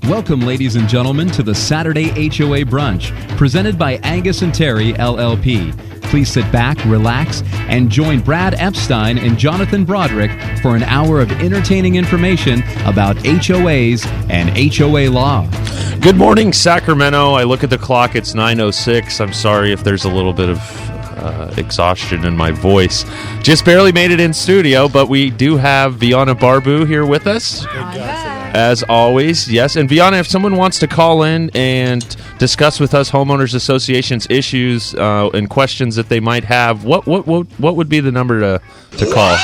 Welcome, ladies and gentlemen, to the Saturday HOA Brunch, presented by Angius&Terry, LLP. Please sit back, relax, and join Brad Epstein and Jonathan Broderick for an hour of entertaining information about HOAs and HOA law. Good morning, Sacramento. I look at the clock. It's 9:06. I'm sorry if there's a little bit of exhaustion in my voice. Just barely made it in studio, but we do have Viana Barbu here with us. As always, yes. And Viana, if someone wants to call in and discuss with us homeowners associations issues and questions that they might have, what would be the number to call?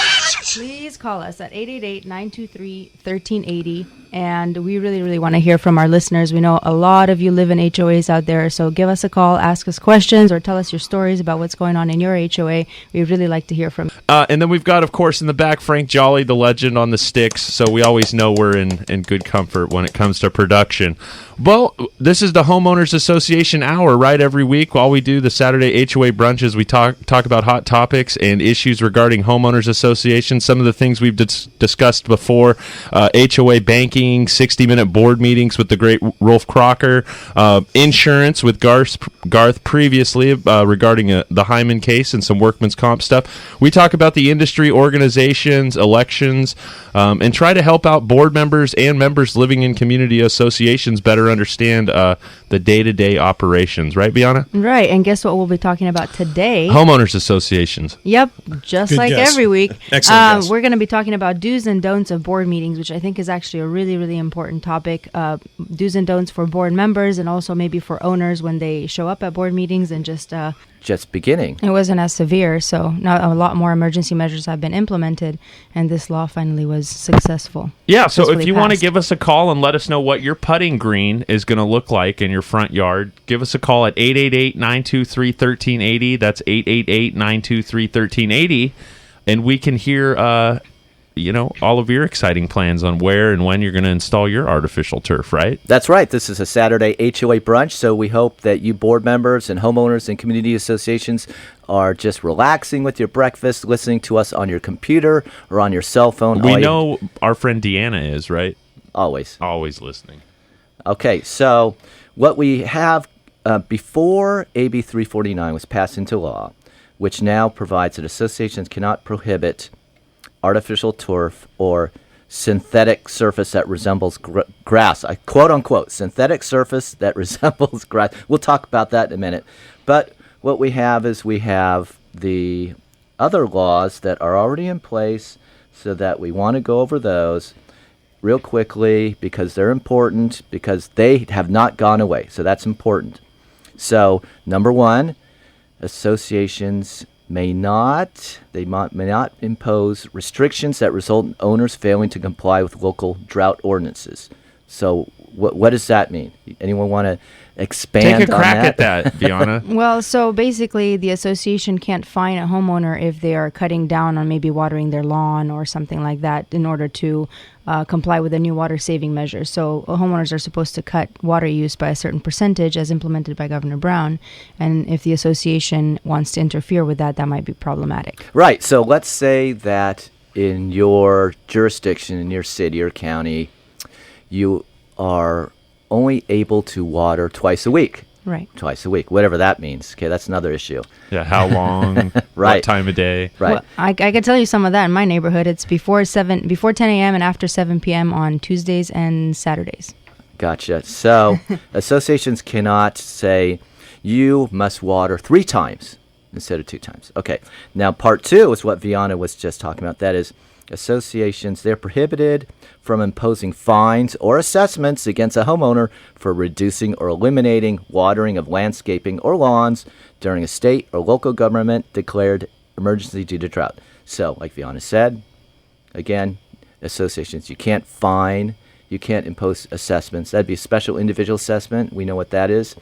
Please call us at 888-923-1380. And we really, really want to hear from our listeners. We know a lot of you live in HOAs out there, so give us a call, ask us questions, or tell us your stories about what's going on in your HOA. We'd really like to hear from you. And then we've got, of course, in the back, Frank Jolly, the legend on the sticks, so we always know we're in good comfort when it comes to production. Well, this is the Homeowners Association Hour, right? Every week while we do the Saturday HOA Brunches, we talk about hot topics and issues regarding homeowners associations. Some of the things we've discussed before, HOA banking, 60-minute board meetings with the great Rolf Crocker, insurance with Garth previously regarding the Hyman case and some workman's comp stuff. We talk about the industry, organizations, elections, and try to help out board members and members living in community associations better understand the day-to-day operations. Right, Biana? Right, and guess what we'll be talking about today? Homeowners associations. Yep, just Good like guess. every week. Excellent guess. We're going to be talking about do's and don'ts of board meetings, which I think is actually a really, really important topic. Do's and don'ts for board members and also maybe for owners when they show up at board meetings and just beginning. It wasn't as severe, so now a lot more emergency measures have been implemented, and this law finally was successful. Yeah, so if you want to passed. give us a call and let us know what your putting green is going to look like in your front yard, give us a call at 888-923-1380. That's 888-923-1380, and we can hear all of your exciting plans on where and when you're going to install your artificial turf, right? That's right. This is a Saturday HOA brunch, so we hope that you board members and homeowners and community associations are just relaxing with your breakfast, listening to us on your computer or on your cell phone. We know our friend Deanna is, right? Always listening. Okay, so what we have before AB 349 was passed into law, which now provides that associations cannot prohibit artificial turf or synthetic surface that resembles grass. I quote unquote, synthetic surface that resembles grass. We'll talk about that in a minute. But what we have is we have the other laws that are already in place, so that we want to go over those real quickly because they're important, because they have not gone away. So that's important. So number one, associations may not impose restrictions that result in owners failing to comply with local drought ordinances. So what does that mean? Anyone want to expand Take a on crack that? at that, Fiona. Well, so basically the association can't fine a homeowner if they are cutting down on maybe watering their lawn or something like that in order to comply with the new water saving measures. So homeowners are supposed to cut water use by a certain percentage as implemented by Governor Brown. And if the association wants to interfere with that, that might be problematic. Right. So let's say that in your jurisdiction, in your city or county, you are only able to water twice a week. Right. Twice a week, whatever that means. Okay, that's another issue. Yeah, how long? Right. What time of day? Right. Well, I can tell you some of that in my neighborhood. It's before 10 a.m. and after 7 p.m. on Tuesdays and Saturdays. Gotcha. So associations cannot say you must water 3 times instead of 2 times. Okay. Now part 2 is what Viana was just talking about. That is, associations, they're prohibited from imposing fines or assessments against a homeowner for reducing or eliminating watering of landscaping or lawns during a state or local government declared emergency due to drought. So, like Viana said, again, associations, you can't fine, you can't impose assessments. That'd be a special individual assessment. We know what that is.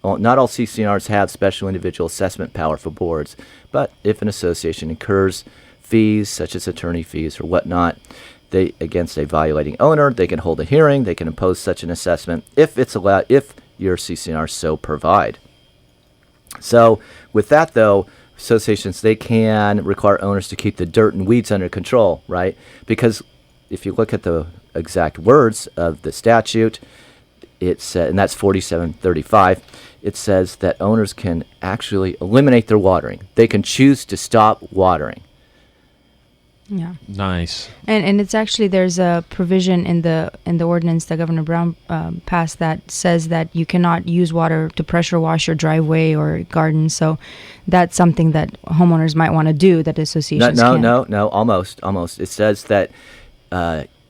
Not all CCNRs have special individual assessment power for boards, but if an association incurs fees such as attorney fees or whatnot against a violating owner, they can hold a hearing, they can impose such an assessment if it's allowed, if your CCNR so provide. So with that though, associations, they can require owners to keep the dirt and weeds under control, right? Because if you look at the exact words of the statute, and that's 4735. It says that owners can actually eliminate their watering. They can choose to stop watering. Yeah. Nice. And it's actually, there's a provision in the ordinance that Governor Brown passed that says that you cannot use water to pressure wash your driveway or garden. So that's something that homeowners might want to do that associations can't. No, almost. It says that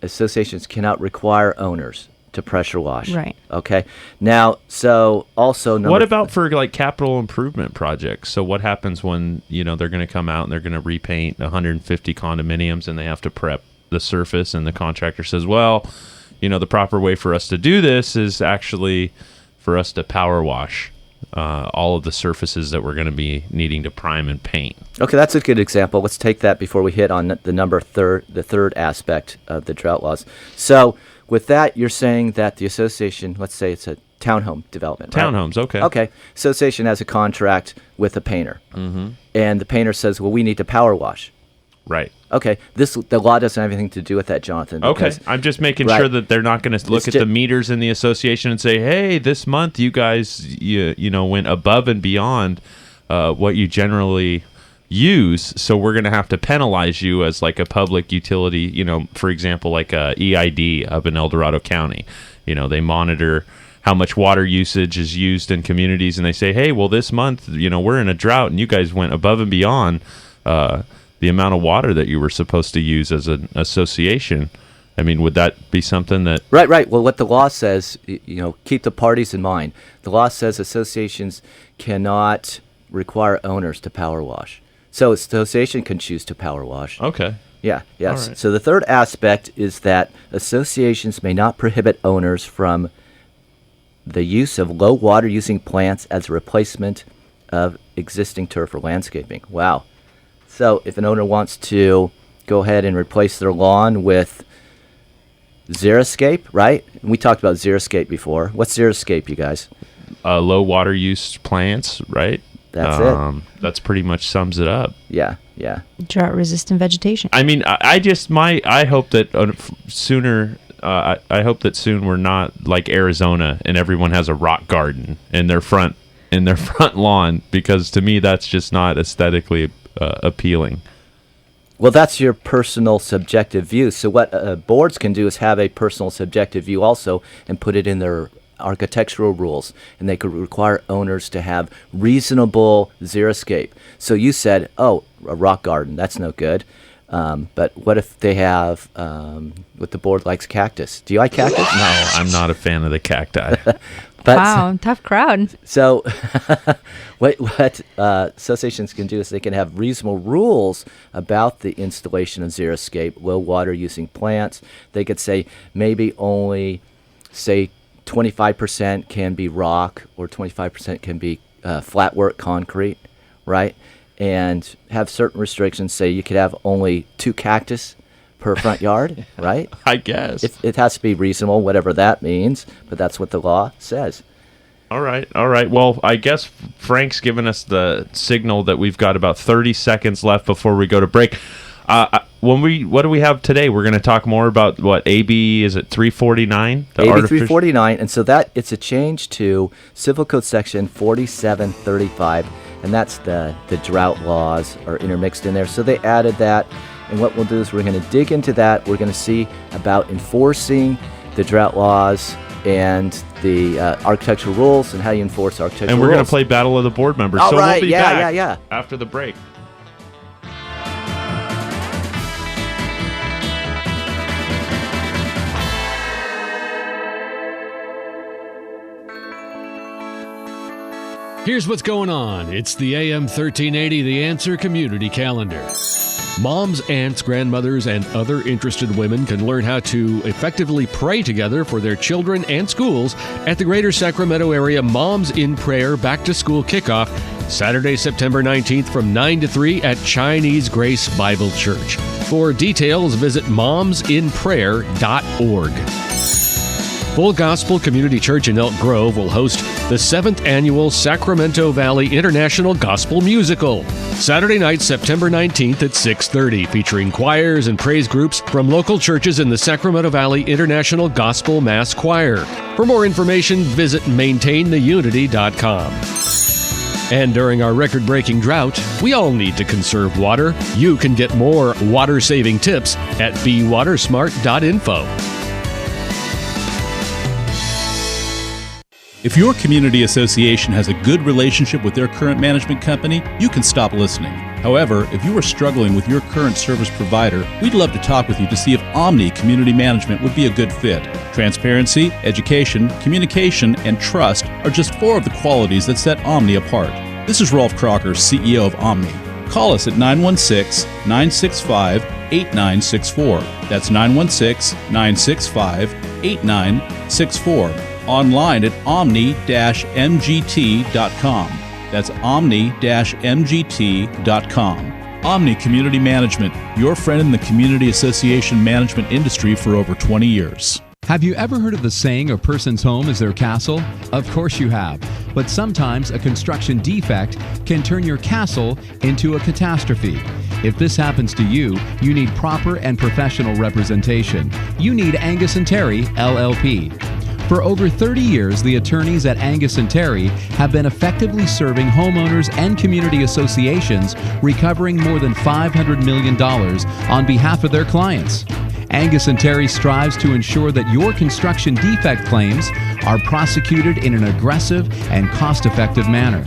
associations cannot require owners to pressure wash. Right. Okay. Now, so also what about for like capital improvement projects? So what happens when, they're going to come out and they're going to repaint 150 condominiums and they have to prep the surface, and the contractor says, well, the proper way for us to do this is actually for us to power wash all of the surfaces that we're going to be needing to prime and paint. Okay, that's a good example. Let's take that before we hit on the third aspect of the drought laws. So with that, you're saying that the association, let's say it's a townhome development. Right? Townhomes, okay. Okay, association has a contract with a painter, and the painter says, well, we need to power wash. Right. Okay, the law doesn't have anything to do with that, Jonathan. Okay, I'm just making sure that they're not going to look at the meters in the association and say, hey, this month you guys went above and beyond what you generally use, so we're going to have to penalize you as like a public utility, for example, like a EID up in El Dorado County. They monitor how much water usage is used in communities, and they say, hey, well, this month, we're in a drought, and you guys went above and beyond the amount of water that you were supposed to use as an association. I mean, would that be something that... Right. Well, what the law says, keep the parties in mind. The law says associations cannot require owners to power wash. So association can choose to power wash. Okay. Yeah, yes. All right. So the third aspect is that associations may not prohibit owners from the use of low water using plants as a replacement of existing turf or landscaping. Wow. So if an owner wants to go ahead and replace their lawn with xeriscape, right? We talked about xeriscape before. What's xeriscape, you guys? Low water use plants, right? That's it. That's pretty much sums it up. Yeah. Drought-resistant vegetation. I mean, I hope that sooner. I hope that soon we're not like Arizona and everyone has a rock garden in their front lawn, because to me that's just not aesthetically appealing. Well, that's your personal subjective view. So what boards can do is have a personal subjective view also and put it in their architectural rules, and they could require owners to have reasonable xeriscape. So you said, a rock garden, that's no good. But what if they have, what the board likes, cactus? Do you like cactus? No, I'm not a fan of the cacti. Wow, tough crowd. So what associations can do is they can have reasonable rules about the installation of xeriscape, low water using plants. They could say maybe only, say, 25% can be rock or 25% can be flat work concrete, right? And have certain restrictions. Say you could have only 2 cactus per front yard, right? I guess. It has to be reasonable, whatever that means, but that's what the law says. All right. Well, I guess Frank's given us the signal that we've got about 30 seconds left before we go to break. What do we have today? We're going to talk more about what AB, is it 349? AB 349, and so that it's a change to Civil Code Section 4735, and that's the drought laws are intermixed in there. So they added that, and what we'll do is we're going to dig into that. We're going to see about enforcing the drought laws and the architectural rules and how you enforce architectural rules. And we're going to play Battle of the Board Members. All right, we'll be back after the break. Here's what's going on. It's the AM 1380 The Answer Community Calendar. Moms, aunts, grandmothers, and other interested women can learn how to effectively pray together for their children and schools at the Greater Sacramento Area Moms in Prayer Back to School Kickoff, Saturday, September 19th from 9 to 3 at Chinese Grace Bible Church. For details, visit momsinprayer.org. Full Gospel Community Church in Elk Grove will host the 7th Annual Sacramento Valley International Gospel Musical, Saturday night, September 19th at 6:30, featuring choirs and praise groups from local churches in the Sacramento Valley International Gospel Mass Choir. For more information, visit maintaintheunity.com. And during our record-breaking drought, we all need to conserve water. You can get more water-saving tips at bewatersmart.info. If your community association has a good relationship with their current management company, you can stop listening. However, if you are struggling with your current service provider, we'd love to talk with you to see if Omni Community Management would be a good fit. Transparency, education, communication, and trust are just 4 of the qualities that set Omni apart. This is Rolf Crocker, CEO of Omni. Call us at 916-965-8964. That's 916-965-8964. Online at omni-mgt.com. That's omni-mgt.com. Omni Community Management, your friend in the community association management industry for over 20 years. Have you ever heard of the saying, a person's home is their castle? Of course you have. But sometimes a construction defect can turn your castle into a catastrophe. If this happens to you, you need proper and professional representation. You need Angius&Terry, LLP. For over 30 years, the attorneys at Angius&Terry have been effectively serving homeowners and community associations, recovering more than $500 million on behalf of their clients. Angius&Terry strives to ensure that your construction defect claims are prosecuted in an aggressive and cost-effective manner.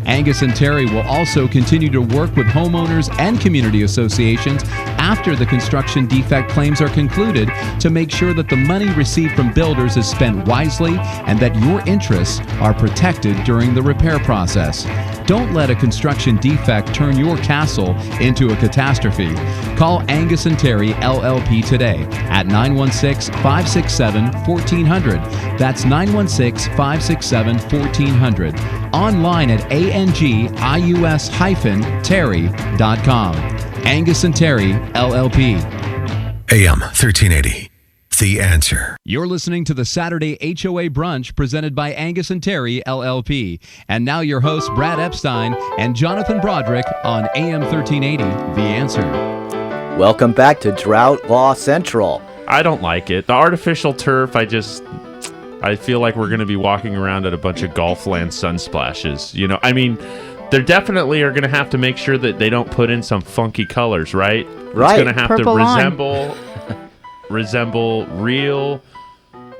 Angius&Terry will also continue to work with homeowners and community associations after the construction defect claims are concluded to make sure that the money received from builders is spent wisely and that your interests are protected during the repair process. Don't let a construction defect turn your castle into a catastrophe. Call Angius&Terry LLP today at 916-567-1400. That's 916-567-1400. Online at angius-terry.com. Angius&Terry LLP. AM 1380. The Answer. You're listening to the Saturday HOA Brunch presented by Angius&Terry LLP. And now your hosts Brad Epstein and Jonathan Broderick on AM 1380 The Answer. Welcome back to Drought Law Central. I don't like it. The artificial turf, I feel like we're going to be walking around at a bunch of Golfland sunsplashes. You know, I mean, they definitely are going to have to make sure that they don't put in some funky colors, right? Right. It's going to have Purple to resemble real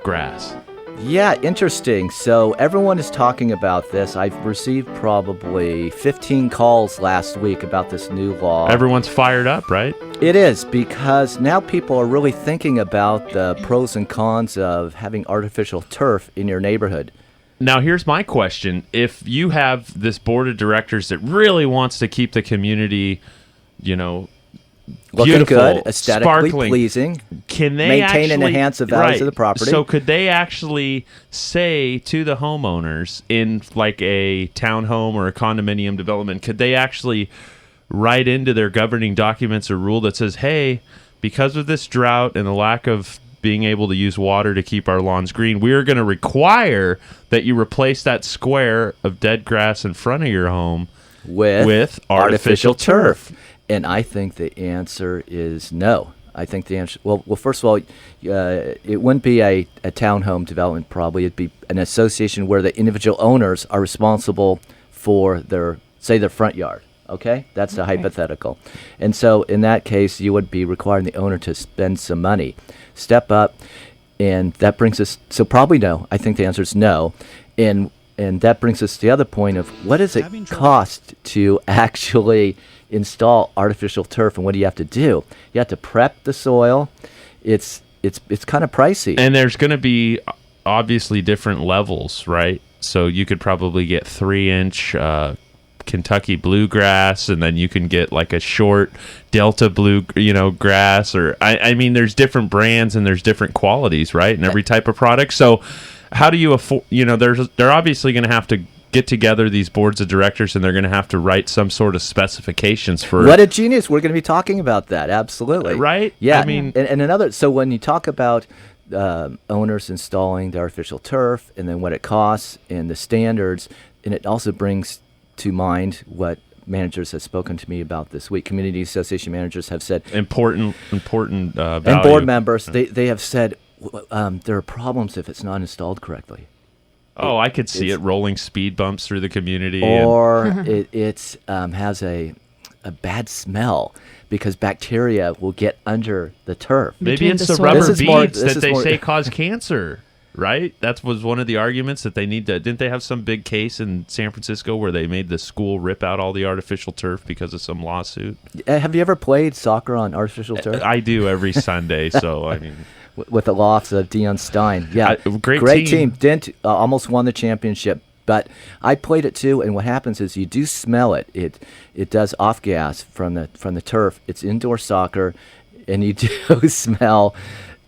grass. Yeah, interesting. So everyone is talking about this. I've received probably 15 calls last week about this new law. Everyone's fired up, right? It is, because now people are really thinking about the pros and cons of having artificial turf in your neighborhood. Now, here's my question. If you have this board of directors that really wants to keep the community, you know, Looking beautiful, good, aesthetically sparkling, pleasing, can they maintain and enhance the values of the property. So could they actually say to the homeowners in like a townhome or a condominium development, could they actually write into their governing documents a rule that says, hey, because of this drought and the lack of being able to use water to keep our lawns green, we are going to require that you replace that square of dead grass in front of your home with artificial turf? And I think the answer is no. I think the answer, well, first of all, it wouldn't be a townhome development probably. It'd be an association where the individual owners are responsible for their front yard. Okay? That's a hypothetical. And so in that case, you would be requiring the owner to spend some money, step up, and that brings us, so probably no. I think the answer is no. And that brings us to the other point of what does it cost to actually install artificial turf, and what do you have to do? You have to prep the soil. It's kind of pricey. And there's going to be obviously different levels, right? So you could probably get 3-inch Kentucky bluegrass, and then you can get like a short Delta blue, grass, or I mean, there's different brands and there's different qualities, right? And every type of product. So how do you afford? They're obviously going to have to get together these boards of directors, and they're going to have to write some sort of specifications for. What a genius! We're going to be talking about that. Absolutely. Right? Yeah. I mean, and another. So when you talk about owners installing the artificial turf, and then what it costs and the standards. And it also brings to mind what managers have spoken to me about this week. Community association managers have said important and value. board members, they have said there are problems if it's not installed correctly. Oh, I could see it rolling speed bumps through the community. Or it has a bad smell because bacteria will get under the turf. Maybe Between it's the the soil. rubber This is beads more- that they more- say cause cancer, right? That was one of the arguments that they need to. Didn't they have some big case in San Francisco where they made the school rip out all the artificial turf because of some lawsuit? Have you ever played soccer on artificial turf? I do every Sunday, so I mean. With the lofts of Dion Stein. Yeah, Great team. team. Didn't almost won the championship, but I played it too. And what happens is you do smell it. It does off gas from the turf. It's indoor soccer, and you do smell.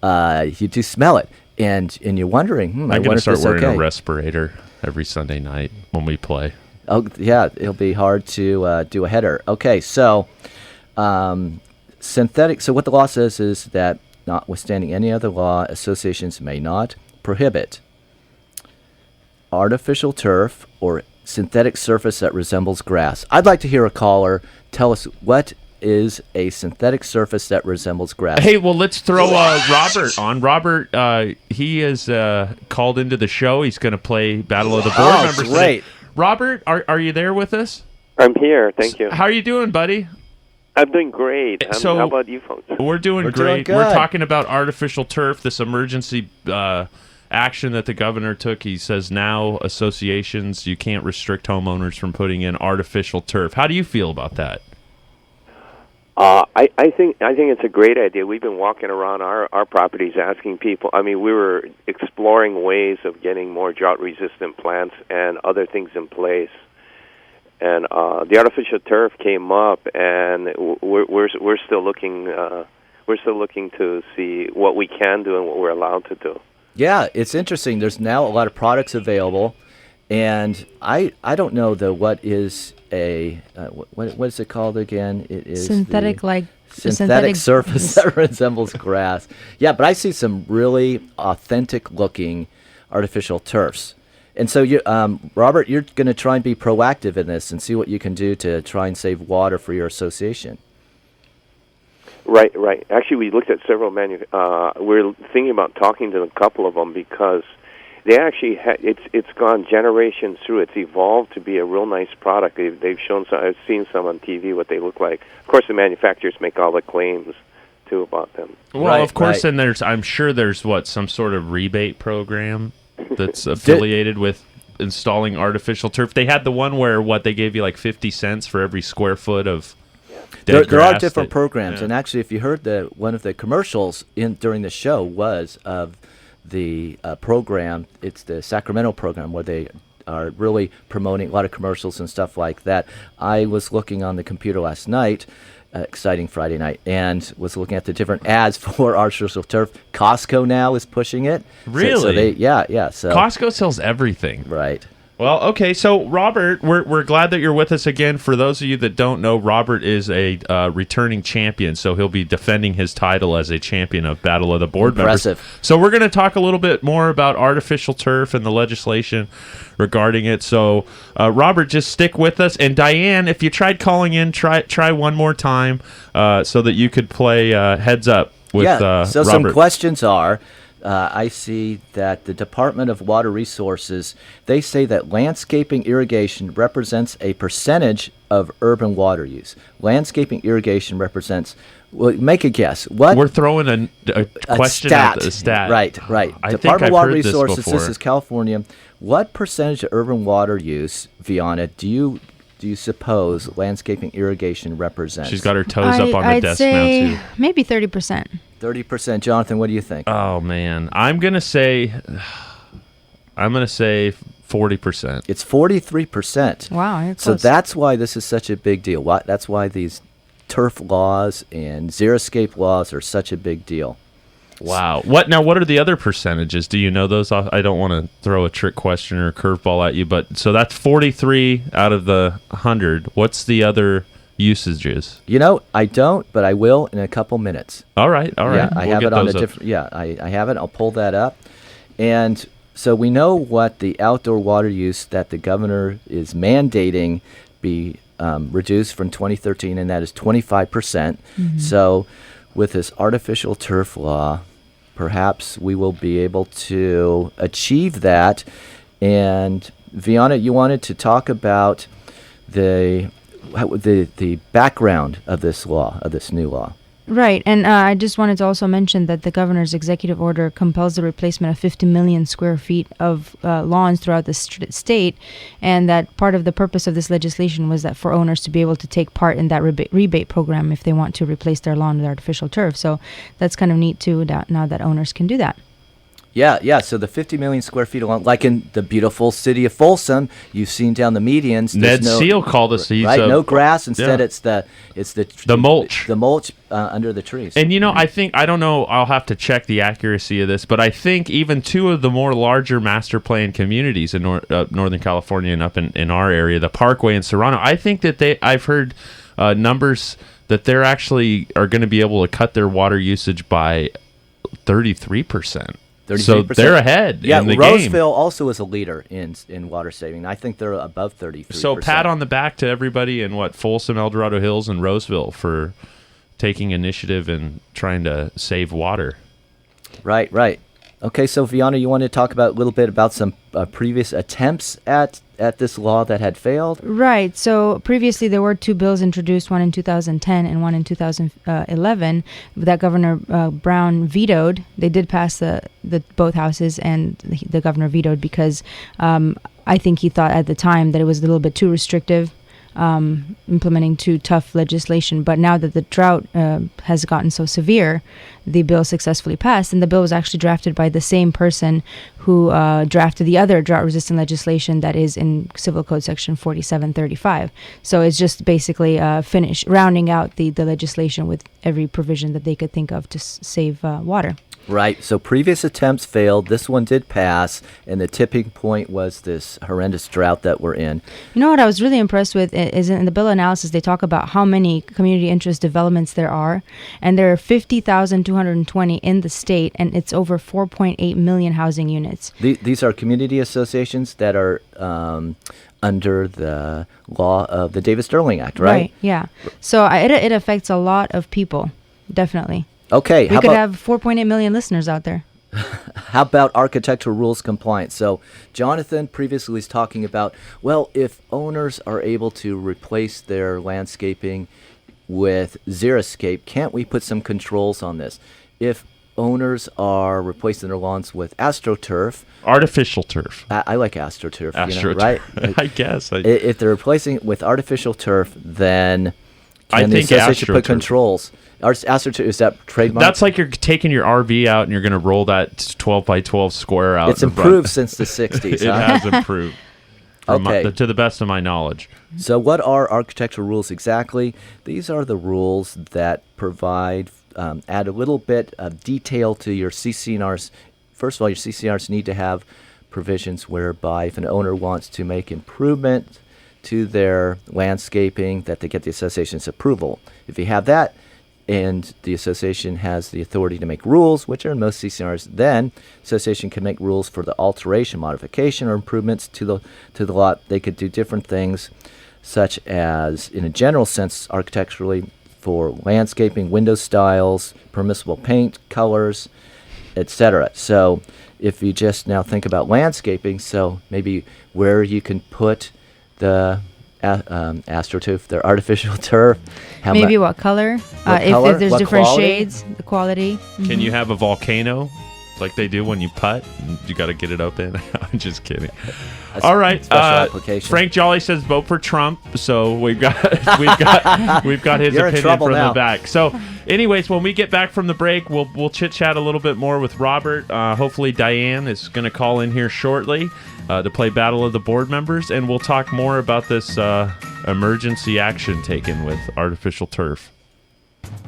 You do smell it, and you're wondering. I I'm wonder going to if start it's wearing okay. a respirator every Sunday night when we play. Oh yeah, it'll be hard to do a header. Okay, so synthetic. So what the law says is that, notwithstanding any other law, associations may not prohibit artificial turf or synthetic surface that resembles grass. I'd like to hear a caller tell us what is a synthetic surface that resembles grass. Hey, well, let's throw Robert on. Robert, he is called into the show. He's going to play Battle of the Board Oh, Members great. today. Robert, are you there with us? I'm here. Thank you. How are you doing, buddy? I'm doing great. So- how about you folks? We're doing We're doing great. good. We're talking about artificial turf, this emergency action that the governor took. He says now associations, you can't restrict homeowners from putting in artificial turf. How do you feel about that? I think it's a great idea. We've been walking around our properties asking people. I mean, we were exploring ways of getting more drought-resistant plants and other things in place. And the artificial turf came up, and we're still looking. We're still looking to see what we can do and what we're allowed to do. Yeah, it's interesting. There's now a lot of products available, and I don't know though what is a what is it called again? It is Synthetic, like synthetic surface that resembles grass. Yeah, but I see some really authentic looking artificial turfs. And so, Robert, you're going to try and be proactive in this and see what you can do to try and save water for your association. Right. Actually, we looked at several we're thinking about talking to a couple of them because they actually it's gone generations through. It's evolved to be a real nice product. They've shown some. I've seen some on TV what they look like. Of course, the manufacturers make all the claims too about them. Well, Right, of course, right. and I'm sure there's some sort of rebate program that's affiliated with installing artificial turf. They had the one where they gave you like 50 cents for every square foot of dead There are grass different that- programs, yeah. and actually, if you heard one of the commercials during the show was of the program. It's the Sacramento program where they are really promoting a lot of commercials and stuff like that. I was looking on the computer last night, exciting Friday night, and was looking at the different ads for artificial turf. Costco now is pushing it. So Really? yeah. So Costco sells everything. right. Well, okay, so Robert, we're glad that you're with us again. For those of you that don't know, Robert is a returning champion, so he'll be defending his title as a champion of Battle of the Board Impressive. Members. So we're going to talk a little bit more about artificial turf and the legislation regarding it. So, Robert, just stick with us. And Diane, if you tried calling in, try one more time so that you could play heads up with So Robert. some questions are, I see that the Department of Water Resources, they say that landscaping irrigation represents a percentage of urban water use. Landscaping irrigation represents, well, make a guess. What? We're throwing a question out the stat. Right. I think Department I've of Water heard this Resources, before. this is California. What percentage of urban water use, Viana, do you suppose landscaping irrigation represents? She's got her toes up on the I'd desk say now, too. maybe 30%. 30%. Jonathan, what do you think? Oh man, I'm gonna say 40%. It's 43%. Wow, you're So close. that's why this is such a big deal. That's why these turf laws and xeriscape laws are such a big deal. Wow. What are the other percentages? Do you know those? I don't want to throw a trick question or a curveball at you, but so that's 43 out of the 100. What's the other usages? I don't, but I will in a couple minutes. All right. Yeah, I have it on a different. Yeah, I have it. I'll pull that up, and so we know what the outdoor water use that the governor is mandating be reduced from 2013, and that is 25%. So, with this artificial turf law, perhaps we will be able to achieve that. And Viana, you wanted to talk about the background of this law, of this new law. Right, and I just wanted to also mention that the governor's executive order compels the replacement of 50 million square feet of lawns throughout the state, and that part of the purpose of this legislation was that for owners to be able to take part in that rebate program if they want to replace their lawn with artificial turf. So that's kind of neat too, now that owners can do that. Yeah. So the 50 million square feet along, like in the beautiful city of Folsom, you've seen down the medians. Ned Seal called us. Right, no grass. Instead, it's the mulch. The mulch under the trees. And I don't know. I'll have to check the accuracy of this, but I think even two of the more larger master plan communities in Northern California and up in our area, the Parkway and Serrano, I think that I've heard numbers that they're actually are going to be able to cut their water usage by 33%. So they're ahead in the Roseville game. also is a leader in water saving. I think they're above 33%. So pat on the back to everybody in Folsom, El Dorado Hills, and Roseville for taking initiative and trying to save water. Right. Okay, so Viana, you want to talk a little bit about some previous attempts at this law that had failed? Right. So previously there were two bills introduced, one in 2010 and one in 2011, that Governor Brown vetoed. They did pass the both houses, and the governor vetoed because I think he thought at the time that it was a little bit too restrictive, implementing too tough legislation. But now that the drought has gotten so severe, the bill successfully passed, and the bill was actually drafted by the same person who drafted the other drought-resistant legislation that is in Civil Code Section 4735. So it's just basically rounding out the legislation with every provision that they could think of to save water. Right. So previous attempts failed. This one did pass, and the tipping point was this horrendous drought that we're in. You know what I was really impressed with is in the bill analysis, they talk about how many community interest developments there are, and there are 50,220 in the state, and it's over 4.8 million housing units. These are community associations that are under the law of the Davis-Sterling Act, right? Right, yeah. So it affects a lot of people, definitely. Okay. We could have 4.8 million listeners out there. How about architectural rules compliance? So Jonathan previously was talking about, if owners are able to replace their landscaping with xeriscape, can't we put some controls on this? If owners are replacing their lawns with astroturf. Artificial turf. I like astroturf, right? I guess. If they're replacing it with artificial turf, then I think the association put controls. AstroTurf, is that trademark? That's like you're taking your RV out and you're going to roll that 12 by 12 square out. It's improved since the 60s. It has improved. To the best of my knowledge. So what are architectural rules exactly? These are the rules that provide, add a little bit of detail to your CC&Rs. First of all, your CC&Rs need to have provisions whereby if an owner wants to make improvement to their landscaping, that they get the association's approval. If you have that, and the association has the authority to make rules, which are in most CC&Rs, then association can make rules for the alteration, modification, or improvements to the lot. They could do different things, such as, in a general sense, architecturally, for landscaping, window styles, permissible paint, colors, etc. So if you just now think about landscaping, so maybe where you can put the astroturf, their artificial turf. Maybe what color? If there's different shades, the quality. Can you have a volcano like they do when you putt? You got to get it open. I'm just kidding. All right. Frank Jolly says vote for Trump. So we've got his opinion from the back. So, anyways, when we get back from the break, we'll chit chat a little bit more with Robert. Hopefully, Diane is going to call in here shortly to play Battle of the Board Members, and we'll talk more about this emergency action taken with artificial turf.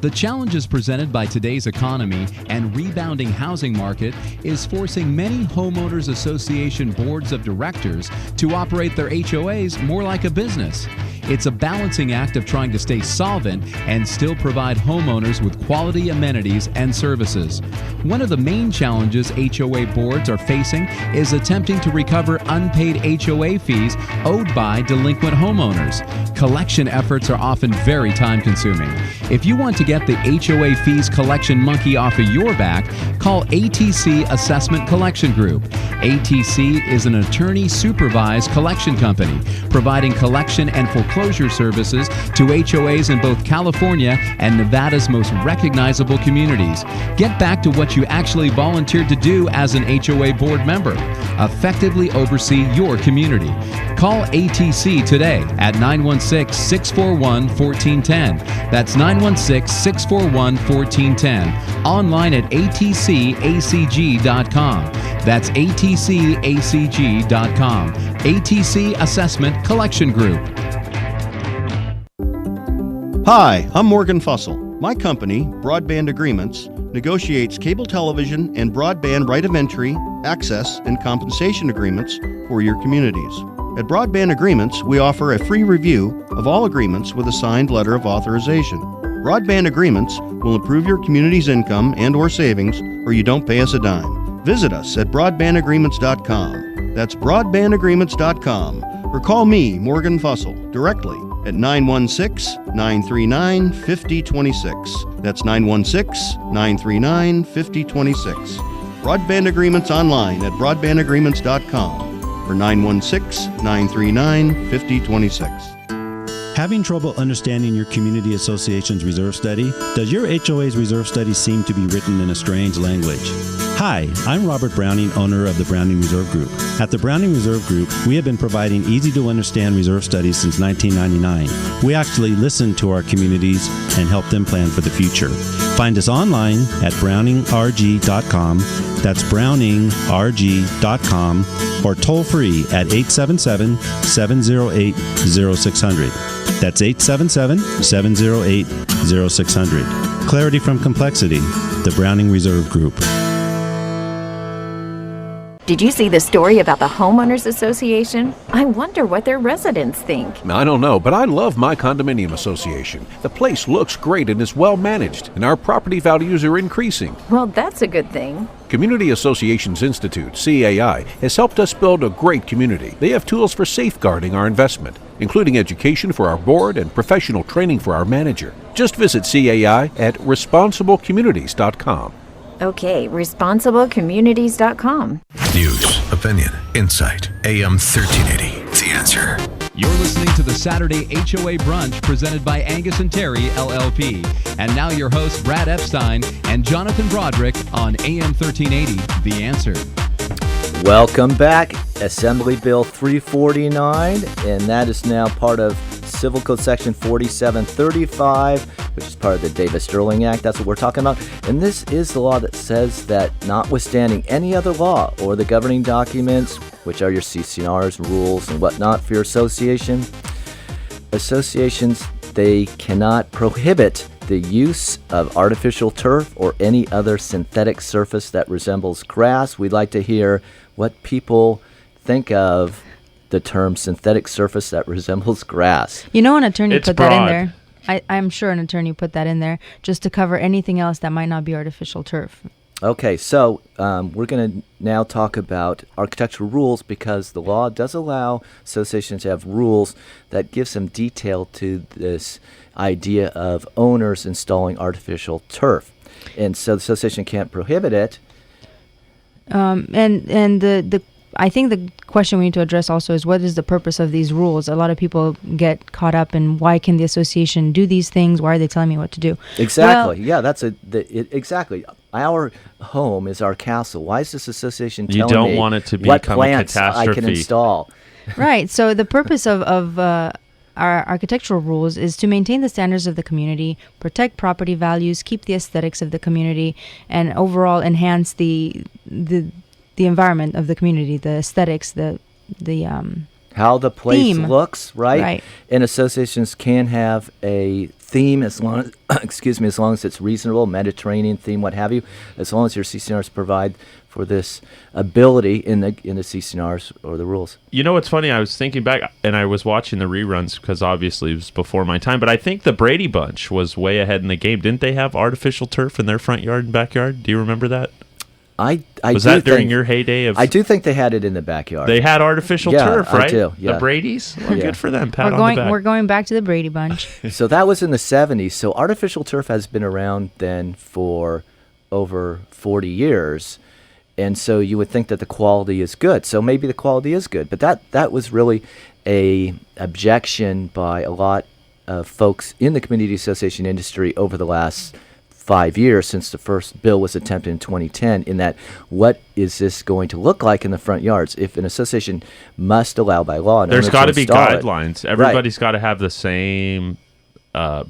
The challenges presented by today's economy and rebounding housing market is forcing many homeowners association boards of directors to operate their HOAs more like a business. It's a balancing act of trying to stay solvent and still provide homeowners with quality amenities and services. One of the main challenges HOA boards are facing is attempting to recover unpaid HOA fees owed by delinquent homeowners. Collection efforts are often very time-consuming. If you want to get the HOA fees collection monkey off of your back, call ATC Assessment Collection Group. ATC is an attorney-supervised collection company providing collection and foreclosure services to HOAs in both California and Nevada's most recognizable communities. Get back to what you actually volunteered to do as an HOA board member. Effectively oversee your community. Call ATC today at 916-641-1410. That's 916-641-1410. Online at atcacg.com. That's atcacg.com. ATC Assessment Collection Group. Hi, I'm Morgan Fussell. My company, Broadband Agreements, negotiates cable television and broadband right of entry, access, and compensation agreements for your communities. At Broadband Agreements, we offer a free review of all agreements with a signed letter of authorization. Broadband Agreements will improve your community's income and/or savings, or you don't pay us a dime. Visit us at broadbandagreements.com. That's broadbandagreements.com. Or call me, Morgan Fussell, directly at 916-939-5026. That's 916-939-5026. Broadband Agreements online at broadbandagreements.com or 916-939-5026. Having trouble understanding your community association's reserve study? Does your HOA's reserve study seem to be written in a strange language? Hi, I'm Robert Browning, owner of the Browning Reserve Group. At the Browning Reserve Group, we have been providing easy-to-understand reserve studies since 1999. We actually listen to our communities and help them plan for the future. Find us online at browningrg.com. That's browningrg.com, or toll free at 877-708-0600. That's 877-708-0600. Clarity from complexity, the Browning Reserve Group. Did you see the story about the Homeowners Association? I wonder what their residents think. I don't know, but I love my condominium association. The place looks great and is well managed, and our property values are increasing. Well, that's a good thing. Community Associations Institute, CAI, has helped us build a great community. They have tools for safeguarding our investment, including education for our board and professional training for our manager. Just visit CAI at responsiblecommunities.com. Okay, responsiblecommunities.com. News, opinion, insight. AM 1380. The Answer. You're listening to the Saturday HOA Brunch presented by Angius&Terry, LLP. And now your hosts, Brad Epstein and Jonathan Broderick on AM 1380, The Answer. Welcome back. Assembly Bill 349, and that is now part of Civil Code Section 4735, which is part of the Davis-Sterling Act. That's what we're talking about. And this is the law that says that notwithstanding any other law or the governing documents, which are your CCNRs, rules, and whatnot for your association, associations, they cannot prohibit the use of artificial turf or any other synthetic surface that resembles grass. We'd like to hear what people think of the term synthetic surface that resembles grass. You know, an attorney It's put broad. that in there. I'm sure an attorney put that in there just to cover anything else that might not be artificial turf. Okay, so we're going to now talk about architectural rules, because the law does allow associations to have rules that give some detail to this idea of owners installing artificial turf. And so the association can't prohibit it. I think the question we need to address also is, what is the purpose of these rules? A lot of people get caught up in, why can the association do these things? Why are they telling me what to do? Exactly. Well, yeah, exactly. Our home is our castle. Why is this association telling me You don't want it to what become plants a catastrophe. I can install? Right. So the purpose of our architectural rules is to maintain the standards of the community, protect property values, keep the aesthetics of the community, and overall enhance the environment of the community, the aesthetics, how the place theme. looks, right? Right. And associations can have a theme as long as, as long as it's reasonable, Mediterranean theme, what have you, as long as your CCNRs provide for this ability in the CCNRs or the rules. You know what's funny? I was thinking back, and I was watching the reruns because obviously it was before my time, but I think the Brady Bunch was way ahead in the game. Didn't they have artificial turf in their front yard and backyard? Do you remember that? Was that during your heyday? I do think they had it in the backyard. They had artificial turf, right? I do, yeah. The Brady's? Well, good for them. Pat we're on going, the back. We're going back to the Brady Bunch. So that was in the 70s. So artificial turf has been around then for over 40 years. And so you would think that the quality is good. So maybe the quality is good. But that was really a objection by a lot of folks in the community association industry over the last 5 years since the first bill was attempted in 2010, in that what is this going to look like in the front yards? If an association must allow by law, there's got to be guidelines. Everybody's right. got to have the same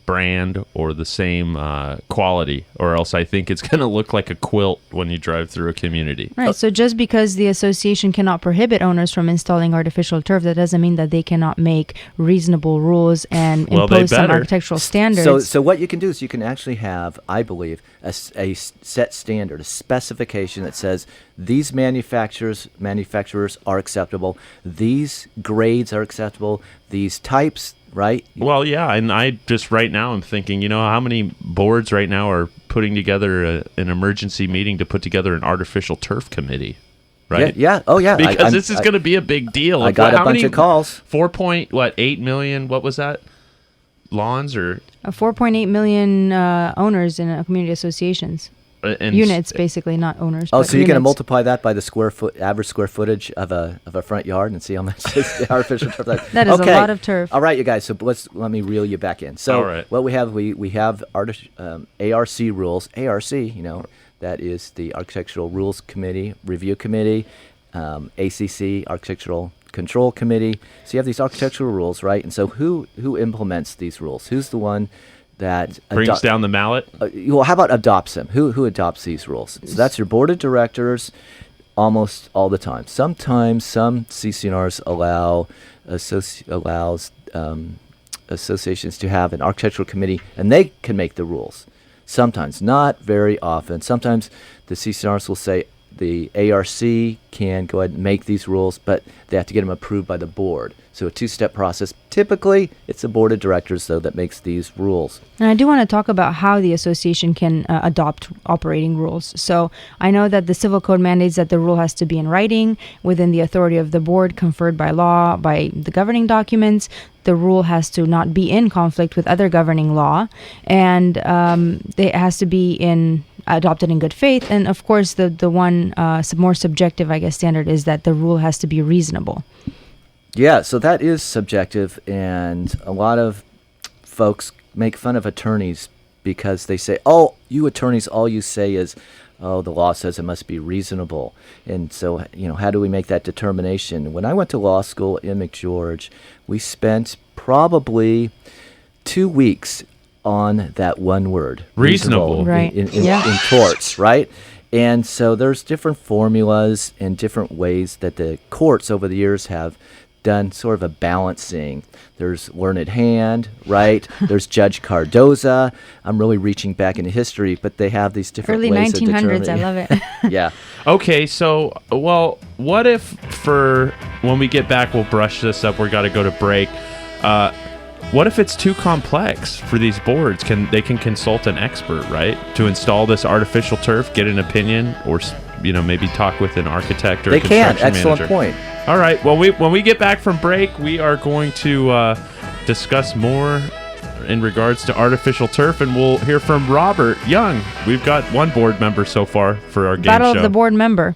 brand or the same quality, or else I think it's going to look like a quilt when you drive through a community. Right. So just because the association cannot prohibit owners from installing artificial turf, that doesn't mean that they cannot make reasonable rules and impose some architectural standards. So what you can do is you can actually have, I believe, a set standard, a specification that says these manufacturers are acceptable, these grades are acceptable, these types. Right? Well, yeah, and I just right now I'm thinking, how many boards right now are putting together an emergency meeting to put together an artificial turf committee, right? Yeah. Oh, yeah. Because this is going to be a big deal. I got a bunch of calls. 4.8 million? What was that? Lawns or 4.8 million owners in community associations. Units, basically, not owners. Oh, so you're going to units. multiply that by the average square footage of a front yard and see how much is the artificial turf. That is a lot of turf. All right, you guys. So let me reel you back in. So what we have, we have ARC rules. ARC, that is the Architectural Rules Committee, Review Committee, ACC, Architectural Control Committee. So you have these architectural rules, right? And so who implements these rules? Who's the one that brings down the mallet? Well, how about adopts them? Who adopts these rules? So that's your board of directors almost all the time. Sometimes some CCNRs allows associations to have an architectural committee, and they can make the rules. Sometimes, not very often. Sometimes the CCNRs will say the ARC can go ahead and make these rules, but they have to get them approved by the board. So a two-step process. Typically, it's the board of directors, though, that makes these rules. And I do want to talk about how the association can adopt operating rules. So I know that the Civil Code mandates that the rule has to be in writing, within the authority of the board, conferred by law, by the governing documents. The rule has to not be in conflict with other governing law, and it has to be adopted in good faith. And of course, the one more subjective, standard is that the rule has to be reasonable. Yeah, so that is subjective, and a lot of folks make fun of attorneys because they say, "Oh, you attorneys, all you say is, oh, the law says it must be reasonable." And so, how do we make that determination? When I went to law school in McGeorge, we spent probably 2 weeks on that one word, reasonable, right? In torts, right? And so there's different formulas and different ways that the courts over the years have done sort of a balancing. There's Learned Hand, right? There's Judge Cardoza. I'm really reaching back into history, but they have these different early ways 1900s. I love it. Yeah. Okay, so what if when we get back, we'll brush this up. We're got to go to break. What if it's too complex for these boards? They can consult an expert, right, to install this artificial turf, get an opinion, or maybe talk with an architect or a construction manager. Excellent point. All right. Well, when we get back from break, we are going to discuss more in regards to artificial turf, and we'll hear from Robert Young. We've got one board member so far for our game Battle show. of the board member.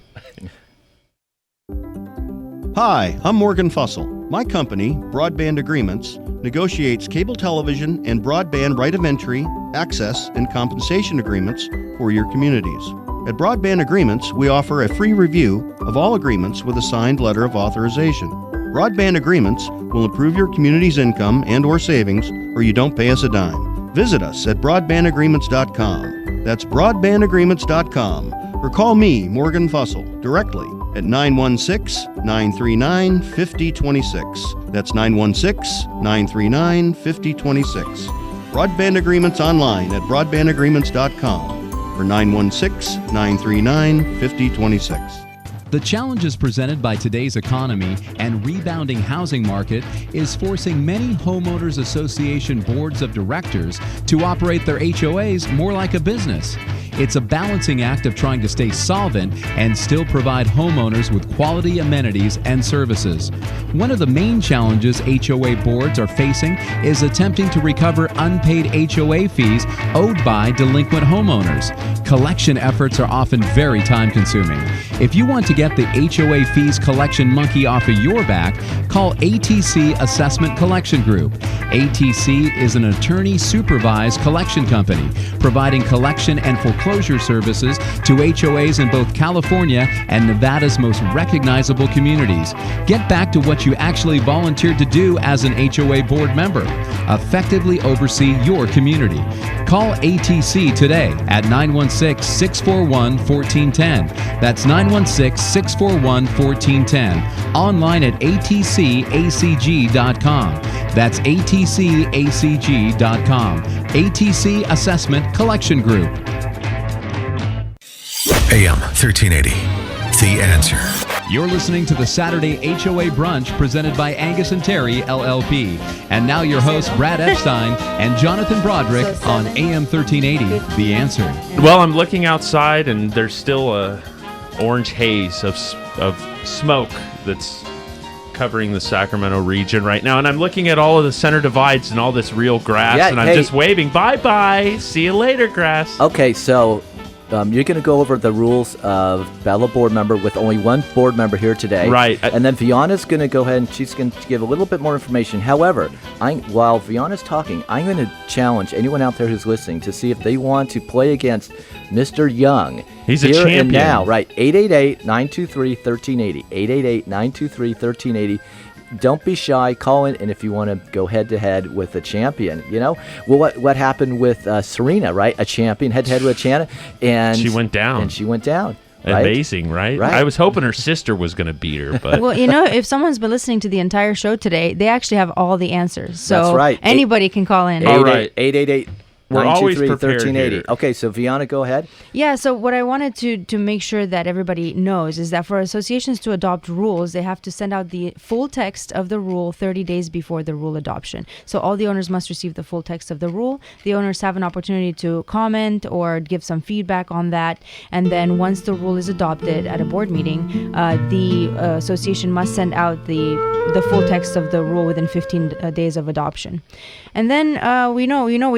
Hi, I'm Morgan Fussell. My company, Broadband Agreements, negotiates cable television and broadband right of entry, access, and compensation agreements for your communities. At Broadband Agreements, we offer a free review of all agreements with a signed letter of authorization. Broadband Agreements will improve your community's income and/or savings, or you don't pay us a dime. Visit us at broadbandagreements.com. That's broadbandagreements.com. Or call me, Morgan Fussell, directly at 916-939-5026. That's 916-939-5026. Broadband Agreements online at broadbandagreements.com. or 916-939-5026. The challenges presented by today's economy and rebounding housing market is forcing many homeowners association boards of directors to operate their HOAs more like a business. It's a balancing act of trying to stay solvent and still provide homeowners with quality amenities and services. One of the main challenges HOA boards are facing is attempting to recover unpaid HOA fees owed by delinquent homeowners. Collection efforts are often very time-consuming. If you want to get the HOA fees collection monkey off of your back, call ATC Assessment Collection Group. ATC is an attorney-supervised collection company, providing collection and foreclosure services to HOAs in both California and Nevada's most recognizable communities. Get back to what you actually volunteered to do as an HOA board member. Effectively oversee your community. Call ATC today at 916-641-1410. That's 916-641-1410. Online at atcacg.com. That's atcacg.com. ATC Assessment Collection Group. AM 1380. The Answer. You're listening to the Saturday HOA Brunch presented by Angius&Terry, LLP. And now your hosts, Brad Epstein and Jonathan Broderick on AM 1380, The Answer. Well, I'm looking outside, and there's still a orange haze of smoke that's covering the Sacramento region right now. And I'm looking at all of the center divides and all this real grass, and I'm just waving, bye-bye, see you later, grass. Okay, so... you're going to go over the rules of Bella board member with only one board member here today. Right. And then Viana's going to go ahead and she's going to give a little bit more information. However, while Viana's talking, I'm going to challenge anyone out there who's listening to see if they want to play against Mr. Young. He's a champion. And now, right, 888-923-1380. 888-923-1380. Don't be shy. Call in, and if you want to go head-to-head with a champion, well, what happened with Serena, right? A champion, head-to-head with Chana, and she went down. Right? Amazing, right? I was hoping her sister was going to beat her, but well, if someone's been listening to the entire show today, they actually have all the answers. So that's right. Anybody can call in. All right. 888. We're always prepared 1380. Okay, so Viana, go ahead. Yeah, so what I wanted to make sure that everybody knows is that for associations to adopt rules, they have to send out the full text of the rule 30 days before the rule adoption. So all the owners must receive the full text of the rule. The owners have an opportunity to comment or give some feedback on that. And then once the rule is adopted at a board meeting, the association must send out the full text of the rule within 15 days of adoption. And then we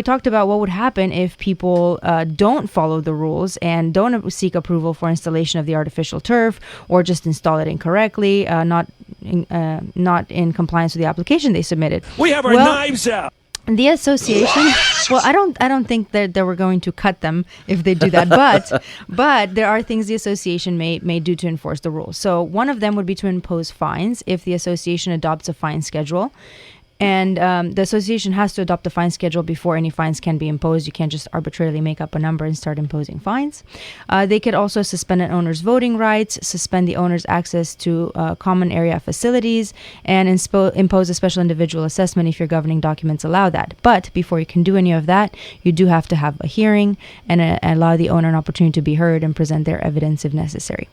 talked about what would happen if people don't follow the rules and don't seek approval for installation of the artificial turf, or just install it incorrectly, not in compliance with the application they submitted. We have our knives out. The association, well, I don't think that we're going to cut them if they do that, but there are things the association may do to enforce the rules. So one of them would be to impose fines if the association adopts a fine schedule. And the association has to adopt a fine schedule before any fines can be imposed. You can't just arbitrarily make up a number and start imposing fines. They could also suspend an owner's voting rights, suspend the owner's access to common area facilities, and impose a special individual assessment if your governing documents allow that. But before you can do any of that, you do have to have a hearing and allow the owner an opportunity to be heard and present their evidence if necessary.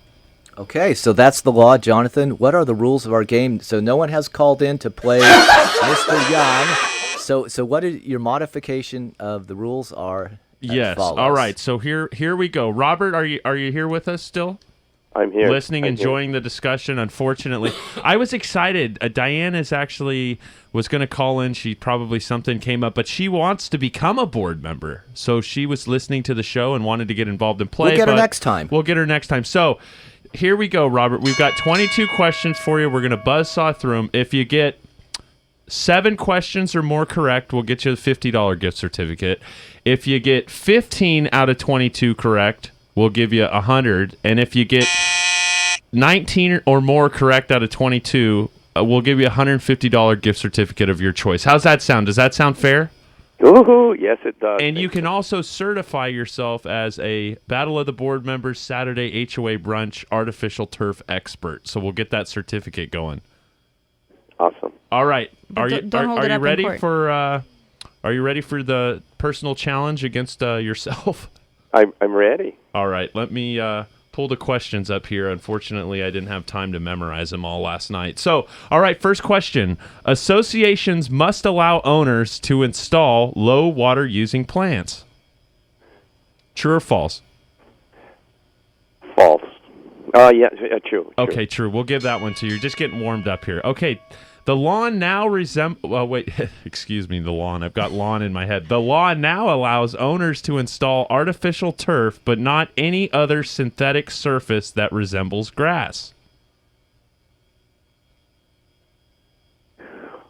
Okay, so that's the law, Jonathan. What are the rules of our game? So no one has called in to play Mr. Young. So what is your modification of the rules are? Yes. All right. So here we go. Robert, are you here with us still? I'm here. Enjoying the discussion. Unfortunately, I was excited. Diane was going to call in. Something came up, but she wants to become a board member. So she was listening to the show and wanted to get involved in play. We'll get her next time. So here we go, Robert. We've got 22 questions for you. We're going to buzzsaw through them. If you get 7 questions or more correct, we'll get you a $50 gift certificate. If you get 15 out of 22 correct, we'll give you $100. And if you get 19 or more correct out of 22, we'll give you a $150 gift certificate of your choice. How's that sound? Does that sound fair? Ooh, yes, it does. And you can also certify yourself as a Battle of the Board Members Saturday HOA Brunch artificial turf expert. So we'll get that certificate going. Awesome. All right. Are you ready for the personal challenge against yourself? I'm ready. All right, let me pull the questions up here. Unfortunately, I didn't have time to memorize them all last night. So, all right, first question. Associations must allow owners to install low water using plants. True or false? False. True. Okay, true. We'll give that one to you. You're just getting warmed up here. Okay. The lawn now excuse me, the lawn. I've got lawn in my head. The law now allows owners to install artificial turf, but not any other synthetic surface that resembles grass.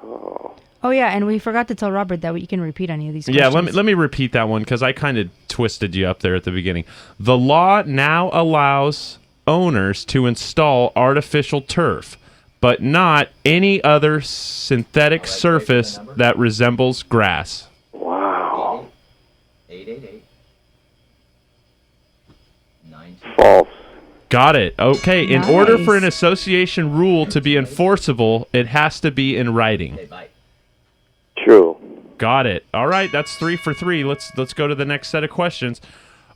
Oh yeah, and we forgot to tell Robert that you can repeat any of these questions. Yeah, let me repeat that one because I kind of twisted you up there at the beginning. The law now allows owners to install artificial turf, but not any other synthetic surface that resembles grass. Wow. 888. False. Got it. Okay. Nice. In order for an association rule to be enforceable, it has to be in writing. True. Got it. All right. That's 3 for 3. Let's go to the next set of questions.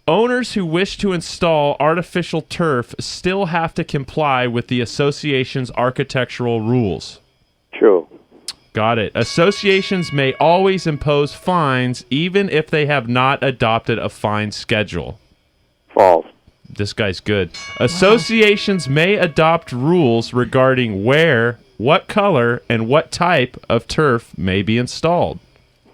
Owners who wish to install artificial turf still have to comply with the association's architectural rules. True. Got it. Associations may always impose fines even if they have not adopted a fine schedule. False. This guy's good. Associations may adopt rules regarding where, what color, and what type of turf may be installed.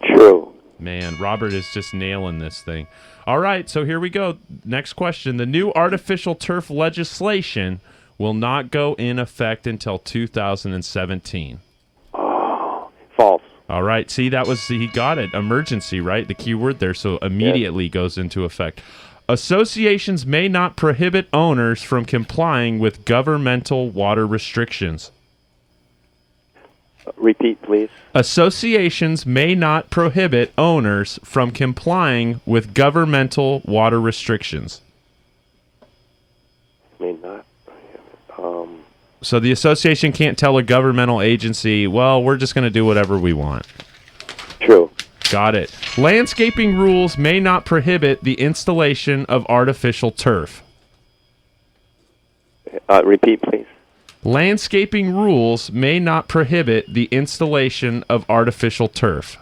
True. Man, Robert is just nailing this thing. All right, so here we go. Next question. The new artificial turf legislation will not go in effect until 2017. Oh, false. All right, see, he got it. Emergency, right? The key word there, so immediately goes into effect. Associations may not prohibit owners from complying with governmental water restrictions. Repeat, please. Associations may not prohibit owners from complying with governmental water restrictions. May not. So the association can't tell a governmental agency, well, we're just going to do whatever we want. True. Got it. Landscaping rules may not prohibit the installation of artificial turf. Repeat, please. Landscaping rules may not prohibit the installation of artificial turf.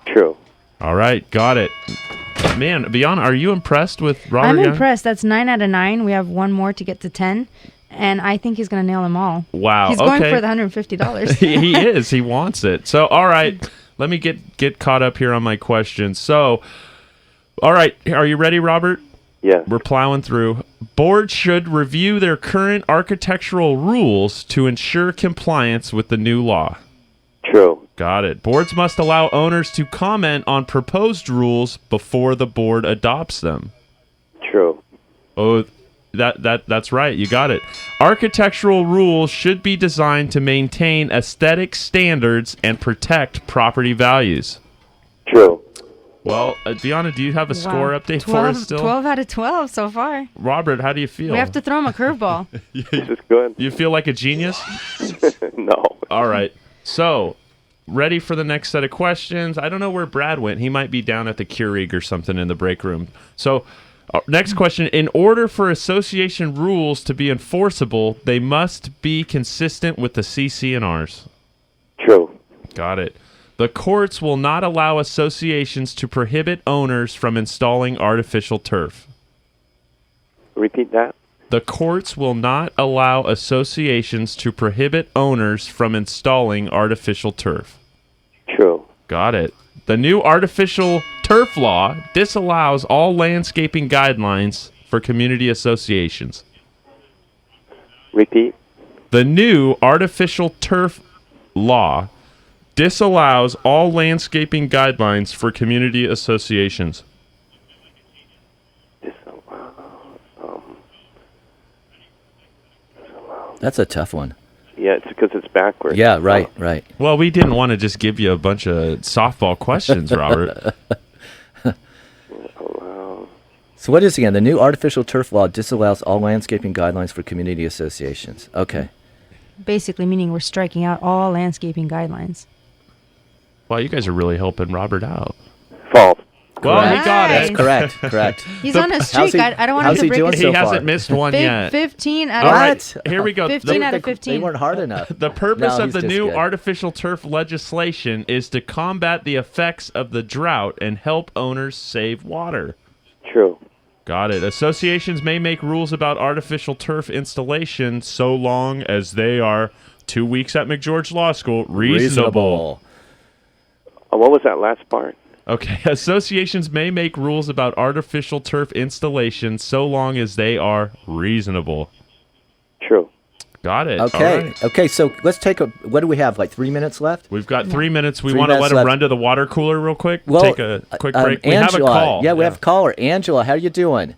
True. All right, got it. Man, Bianca, are you impressed with Robert I'm Young? impressed. That's 9 out of 9. We have one more to get to 10, and I think he's going to nail them all. Wow, He's going for the $150. He is. He wants it. So, all right, let me get caught up here on my questions. So, all right, are you ready, Robert? Yeah. We're plowing through. Boards should review their current architectural rules to ensure compliance with the new law. True. Got it. Boards must allow owners to comment on proposed rules before the board adopts them. True. Oh, that's right. You got it. Architectural rules should be designed to maintain aesthetic standards and protect property values. True. Well, Deanna, do you have a score update for us still? 12 out of 12 so far. Robert, how do you feel? We have to throw him a curveball. This is good. You feel like a genius? No. All right. So, ready for the next set of questions? I don't know where Brad went. He might be down at the Keurig or something in the break room. So, next question. In order for association rules to be enforceable, they must be consistent with the CC&Rs. True. Got it. The courts will not allow associations to prohibit owners from installing artificial turf. Repeat that. The courts will not allow associations to prohibit owners from installing artificial turf. True. Got it. The new artificial turf law disallows all landscaping guidelines for community associations. Repeat. The new artificial turf law disallows all landscaping guidelines for community associations. That's a tough one. Yeah, it's because it's backwards. Yeah, right. Well, we didn't want to just give you a bunch of softball questions, Robert. So what is again? The new artificial turf law disallows all landscaping guidelines for community associations. Okay. Basically meaning we're striking out all landscaping guidelines. Wow, you guys are really helping Robert out. False. Well, he got Nice. it. Correct. He's on a streak. I don't want him how's to he break doing his so He far? hasn't missed one yet. 15 out All of right, here we go. 15 out of They 15. weren't hard enough. The purpose No, of he's the just new good. artificial turf legislation is to combat the effects of the drought and help owners save water. True. Got it. Associations may make rules about artificial turf installation so long as they are 2 weeks at McGeorge Law School reasonable. What was that last part? Okay. Associations may make rules about artificial turf installation so long as they are reasonable. True. Got it. Okay. All right. Okay, so let's take a, what do we have, like 3 minutes left? We've got 3 minutes. We 3 want to minutes let him left. run to the water cooler real quick. Well, Take a quick break. We Angela, have a call. Yeah, we have a caller. Angela, how are you doing?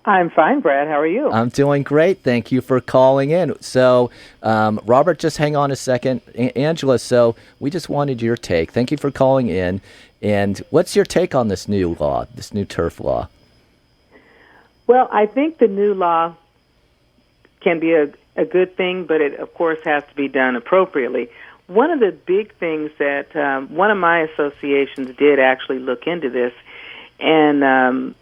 I'm fine, Brad. How are you? I'm doing great. Thank you for calling in. So, Robert, just hang on a second. Angela, so we just wanted your take. Thank you for calling in. And what's your take on this new law, this new turf law? Well, I think the new law can be a good thing, but it, of course, has to be done appropriately. One of the big things that one of my associations did actually look into this, and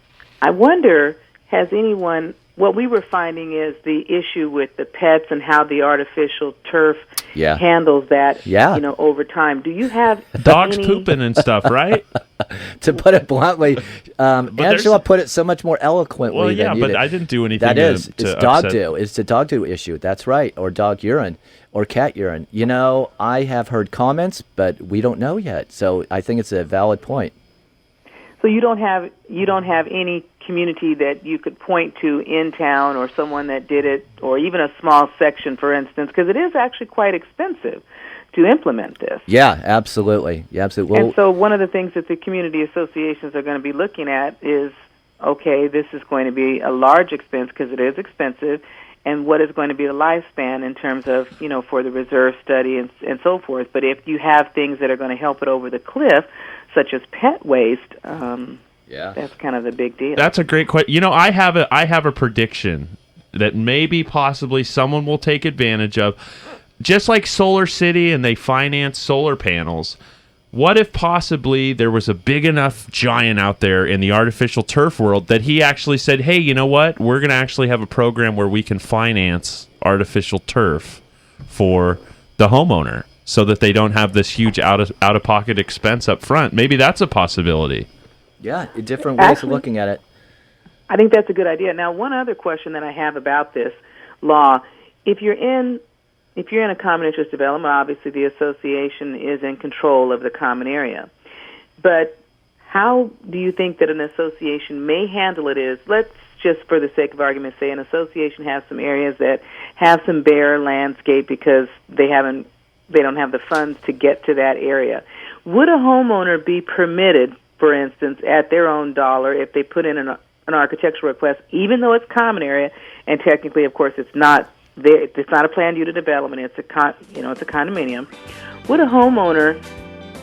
I wonder, has anyone, what we were finding is the issue with the pets and how the artificial turf handles that, over time. Do you have dogs pooping and stuff, right? To put it bluntly, Angela put it so much more eloquently Well, than yeah, you but did. I didn't do anything That is, to it's dog upset- do. It's a dog do issue. That's right, or dog urine, or cat urine. You know, I have heard comments, but we don't know yet. So I think it's a valid point. So you don't have any community that you could point to in town, or someone that did it, or even a small section, for instance, because it is actually quite expensive to implement this. Yeah, absolutely. Yeah, absolutely. And so one of the things that the community associations are going to be looking at is, okay, this is going to be a large expense because it is expensive, and what is going to be the lifespan in terms of, for the reserve study and so forth. But if you have things that are going to help it over the cliff, such as pet waste, that's kind of the big deal. That's a great question. I have a prediction that maybe possibly someone will take advantage of. Just like Solar City and they finance solar panels, what if possibly there was a big enough giant out there in the artificial turf world that he actually said, hey, you know what? We're going to actually have a program where we can finance artificial turf for the homeowner so that they don't have this huge out-of-pocket expense up front. Maybe that's a possibility. Yeah, different ways of looking at it. I think that's a good idea. Now, one other question that I have about this law, if you're in a common interest development, obviously the association is in control of the common area. But how do you think that an association may handle it is, let's just for the sake of argument say an association has some areas that have some bare landscape because they don't have the funds to get to that area. Would a homeowner be permitted, for instance, at their own dollar if they put in an architectural request, even though it's common area, and technically, of course, it's not a planned unit development. It's a condominium. Would a homeowner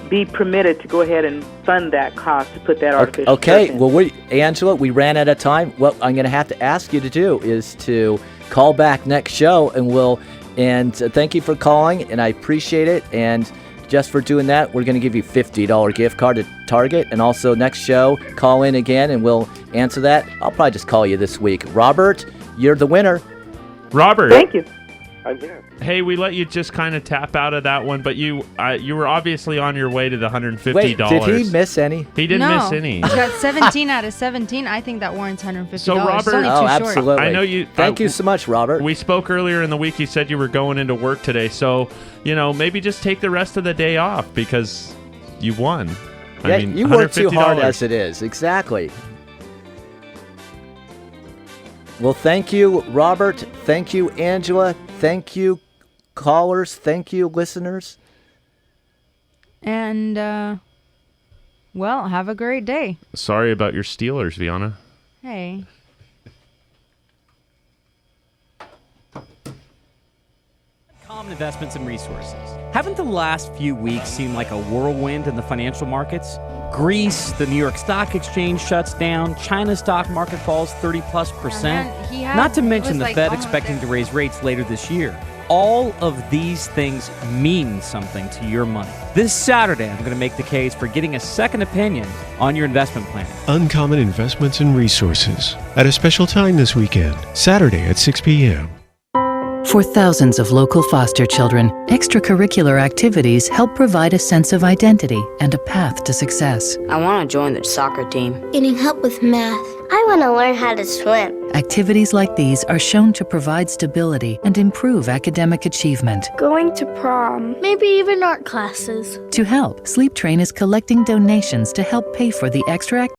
be permitted to go ahead and fund that cost to put that artificial Okay. turf in? Well, Angela, we ran out of time. What I'm going to have to ask you to do is to call back next show, and thank you for calling, and I appreciate it. And just for doing that, we're going to give you a $50 gift card to Target. And also next show, call in again, and we'll answer that. I'll probably just call you this week. Robert, you're the winner. Robert. Thank you. I'm here. Hey, we let you just kind of tap out of that one, but you were obviously on your way to the $150. Wait, did he miss any? He didn't miss any. He got 17 out of 17. I think that warrants $150. So, Robert, it's only too absolutely. short. I know you. Thank you so much, Robert. We spoke earlier in the week. You said you were going into work today, so maybe just take the rest of the day off because you won. Yeah, I mean, you work too hard $150. as it is. Exactly. Well, thank you, Robert. Thank you, Angela. Thank you, callers. Thank you, listeners. And, have a great day. Sorry about your Steelers, Viana. Hey. Common investments and resources. Haven't the last few weeks seemed like a whirlwind in the financial markets? Greece, the New York Stock Exchange shuts down, China's stock market falls 30+%. Not to mention the Fed expecting to raise rates later this year. all of these things mean something to your money. This Saturday, I'm going to make the case for getting a second opinion on your investment plan. Uncommon Investments and Resources at a special time this weekend, Saturday at 6 p.m. For thousands of local foster children, extracurricular activities help provide a sense of identity and a path to success. I want to join the soccer team. Getting help with math. I want to learn how to swim. Activities like these are shown to provide stability and improve academic achievement. Going to prom. Maybe even art classes. To help, Sleep Train is collecting donations to help pay for the extra activities